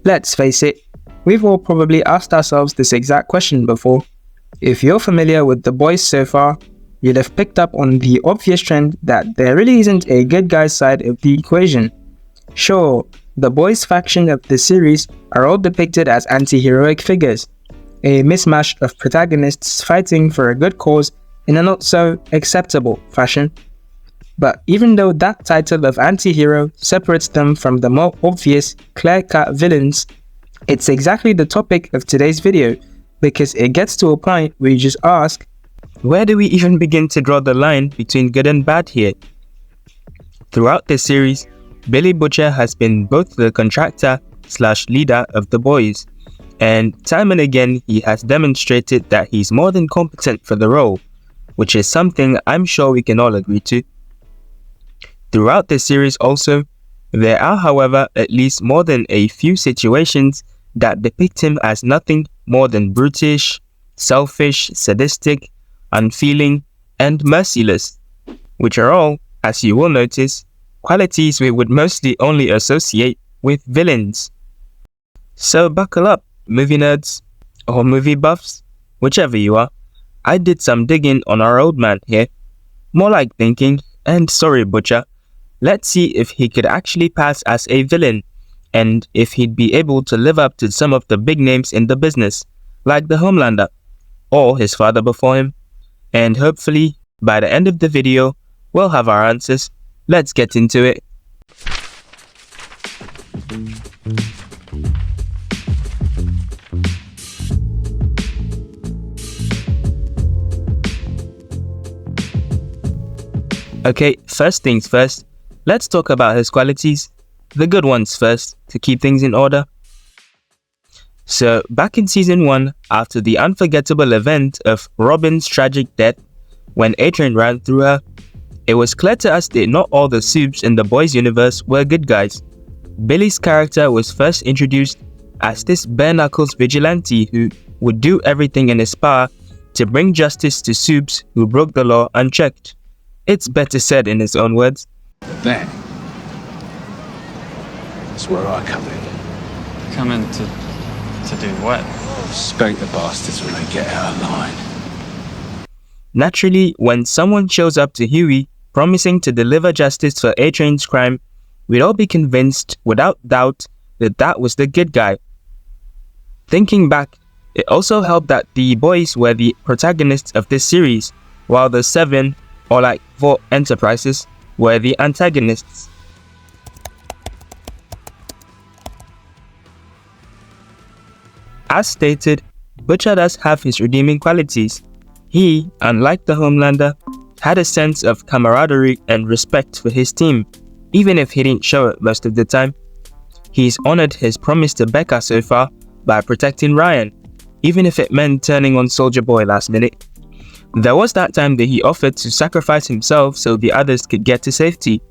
Let's face it, we've all probably asked ourselves this exact question before. If you're familiar with The Boys so far, you'll have picked up on the obvious trend that there really isn't a good guy side of the equation. Sure, the Boys faction of the series are all depicted as anti-heroic figures, a mismatch of protagonists fighting for a good cause in a not so acceptable fashion. But even though that title of anti-hero separates them from the more obvious, clear-cut villains, it's exactly the topic of today's video, because it gets to a point where you just ask, where do we even begin to draw the line between good and bad here? Throughout this series, Billy Butcher has been both the contractor/leader of the Boys, and time and again he has demonstrated that he's more than competent for the role, which is something I'm sure we can all agree to. Throughout this series also, there are however at least more than a few situations that depict him as nothing more than brutish, selfish, sadistic, unfeeling, and merciless, which are all, as you will notice, qualities we would mostly only associate with villains. So buckle up, movie nerds, or movie buffs, whichever you are. I did some digging on our old man here, more like thinking, and sorry Butcher, let's see if he could actually pass as a villain, and if he'd be able to live up to some of the big names in the business, like the Homelander, or his father before him. And hopefully, by the end of the video, we'll have our answers. Let's get into it. Okay, first things first, let's talk about his qualities, the good ones first, to keep things in order. So, back in Season 1, after the unforgettable event of Robin's tragic death, when Adrian ran through her, it was clear to us that not all the supes in the Boys universe were good guys. Billy's character was first introduced as this bare-knuckles vigilante who would do everything in his power to bring justice to supes who broke the law unchecked. It's better said in his own words. That's where I come in. Come in to do what? Spank the bastards when they get out of line. Naturally, when someone shows up to Huey promising to deliver justice for Adrian's crime, we'd all be convinced without doubt that that was the good guy. Thinking back, it also helped that the Boys were the protagonists of this series, while the 7, or like 4 Enterprises, were the antagonists. As stated, Butcher does have his redeeming qualities. He, unlike the Homelander, had a sense of camaraderie and respect for his team, even if he didn't show it most of the time. He's honored his promise to Becca so far by protecting Ryan, even if it meant turning on Soldier Boy last minute. There was that time that he offered to sacrifice himself so the others could get to safety.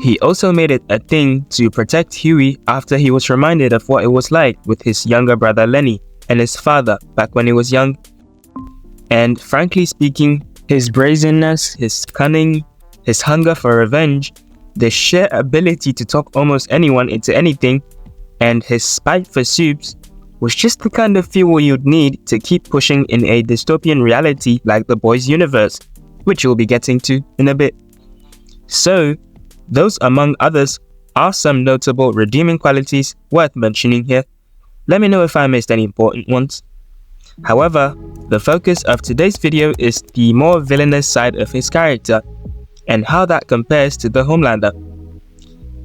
He also made it a thing to protect Huey after he was reminded of what it was like with his younger brother Lenny and his father back when he was young. And frankly speaking, his brazenness, his cunning, his hunger for revenge, the sheer ability to talk almost anyone into anything, and his spite for supes was just the kind of fuel you'd need to keep pushing in a dystopian reality like the Boys universe, which we'll be getting to in a bit. So, those among others are some notable redeeming qualities worth mentioning here. Let me know if I missed any important ones. However, the focus of today's video is the more villainous side of his character, and how that compares to the Homelander.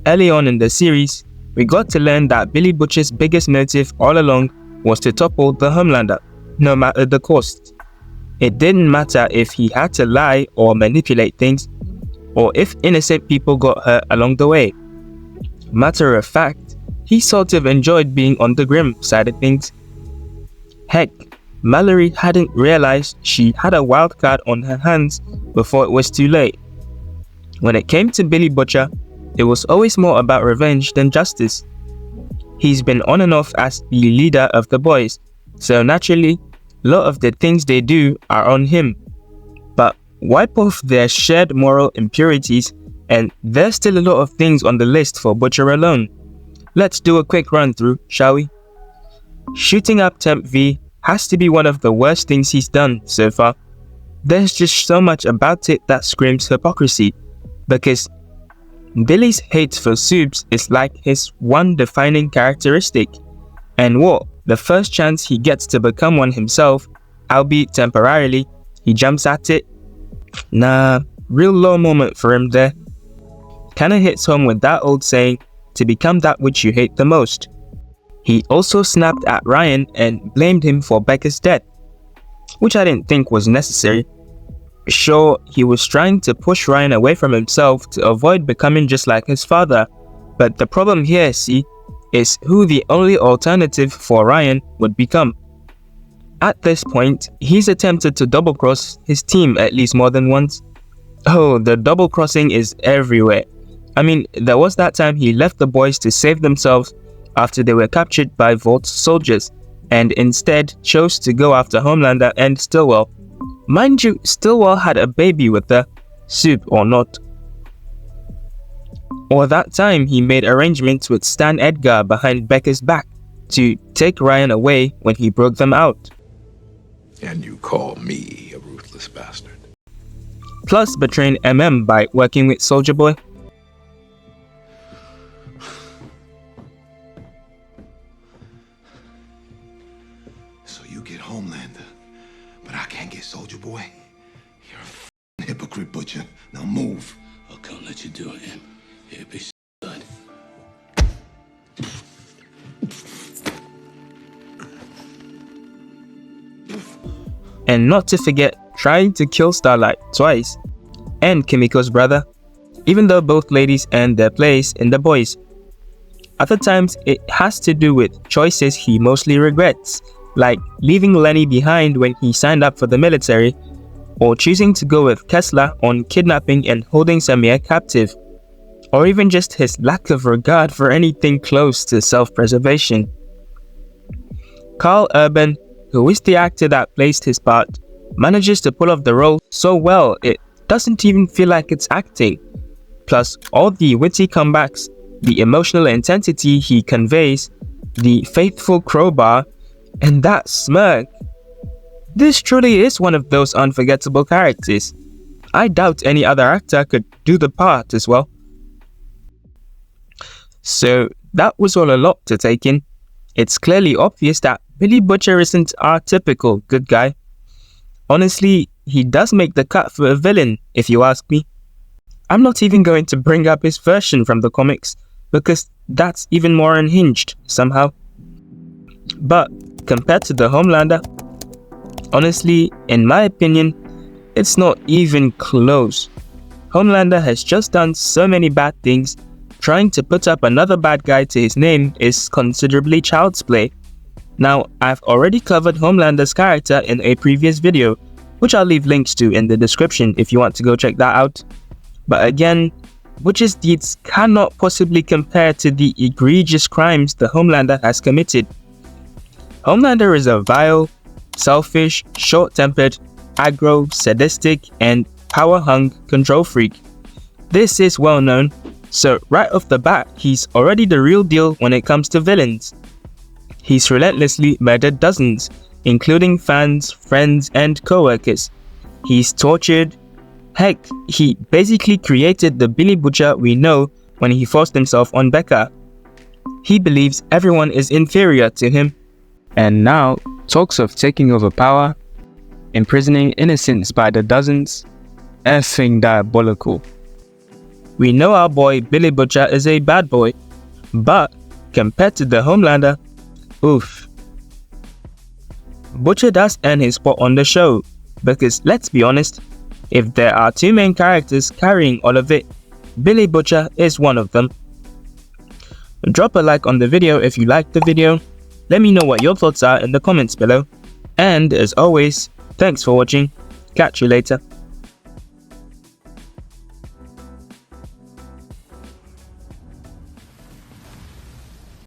Early on in the series, we got to learn that Billy Butcher's biggest motive all along was to topple the Homelander, no matter the cost. It didn't matter if he had to lie or manipulate things, or if innocent people got hurt along the way. Matter of fact, he sort of enjoyed being on the grim side of things. Heck, Mallory hadn't realized she had a wild card on her hands before it was too late. When it came to Billy Butcher, it was always more about revenge than justice. He's been on and off as the leader of the Boys, so naturally, a lot of the things they do are on him. But wipe off their shared moral impurities, and there's still a lot of things on the list for Butcher alone. Let's do a quick run through, shall we? Shooting up Temp V has to be one of the worst things he's done so far. There's just so much about it that screams hypocrisy, because Billy's hate for Subs is like his one defining characteristic, and what, the first chance he gets to become one himself, albeit temporarily, he jumps at it? Nah, real low moment for him there. Kinda hits home with that old saying, to become that which you hate the most. He also snapped at Ryan and blamed him for Becca's death, which I didn't think was necessary. Sure, he was trying to push Ryan away from himself to avoid becoming just like his father, but the problem here, see, is who the only alternative for Ryan would become. At this point, he's attempted to double-cross his team at least more than once. Oh, the double-crossing is everywhere. I mean, there was that time he left the boys to save themselves after they were captured by Volt's soldiers, and instead chose to go after Homelander and Stillwell. Mind you, Stillwell had a baby with her, Soup or not. Or that time he made arrangements with Stan Edgar behind Becca's back to take Ryan away when he broke them out. And you call me a ruthless bastard. Plus betraying MM by working with Soulja Boy. So you get Homelander, but I can't get Soulja Boy? You're a f***ing hypocrite, Butcher. Now move. I'll come let you do it, him. Here, be stud. And not to forget trying to kill Starlight twice, and Kimiko's brother, even though both ladies earned their place in the boys. Other times it has to do with choices he mostly regrets, like leaving Lenny behind when he signed up for the military, or choosing to go with Kessler on kidnapping and holding Samir captive, or even just his lack of regard for anything close to self-preservation. Carl Urban, who is the actor that placed his part, manages to pull off the role so well it doesn't even feel like it's acting. Plus all the witty comebacks, the emotional intensity he conveys, the faithful crowbar, and that smirk. This truly is one of those unforgettable characters. I doubt any other actor could do the part as well. So that was all a lot to take in. It's clearly obvious that Billy Butcher isn't our typical good guy. Honestly, he does make the cut for a villain, if you ask me. I'm not even going to bring up his version from the comics, because that's even more unhinged, somehow. But, compared to the Homelander, honestly, in my opinion, it's not even close. Homelander has just done so many bad things, trying to put up another bad guy to his name is considerably child's play. Now, I've already covered Homelander's character in a previous video, which I'll leave links to in the description if you want to go check that out. But again, Butcher's deeds cannot possibly compare to the egregious crimes the Homelander has committed. Homelander is a vile, selfish, short-tempered, aggro, sadistic, and power-hung control freak. This is well known, so right off the bat, he's already the real deal when it comes to villains. He's relentlessly murdered dozens, including fans, friends, and co-workers. He's tortured. Heck, he basically created the Billy Butcher we know when he forced himself on Becca. He believes everyone is inferior to him, and now talks of taking over power, imprisoning innocents by the dozens. Effing diabolical. We know our boy Billy Butcher is a bad boy, but compared to the Homelander, oof. Butcher does earn his spot on the show, because let's be honest, if there are two main characters carrying all of it, Billy Butcher is one of them. Drop a like on the video if you liked the video, let me know what your thoughts are in the comments below, and as always, thanks for watching, catch you later.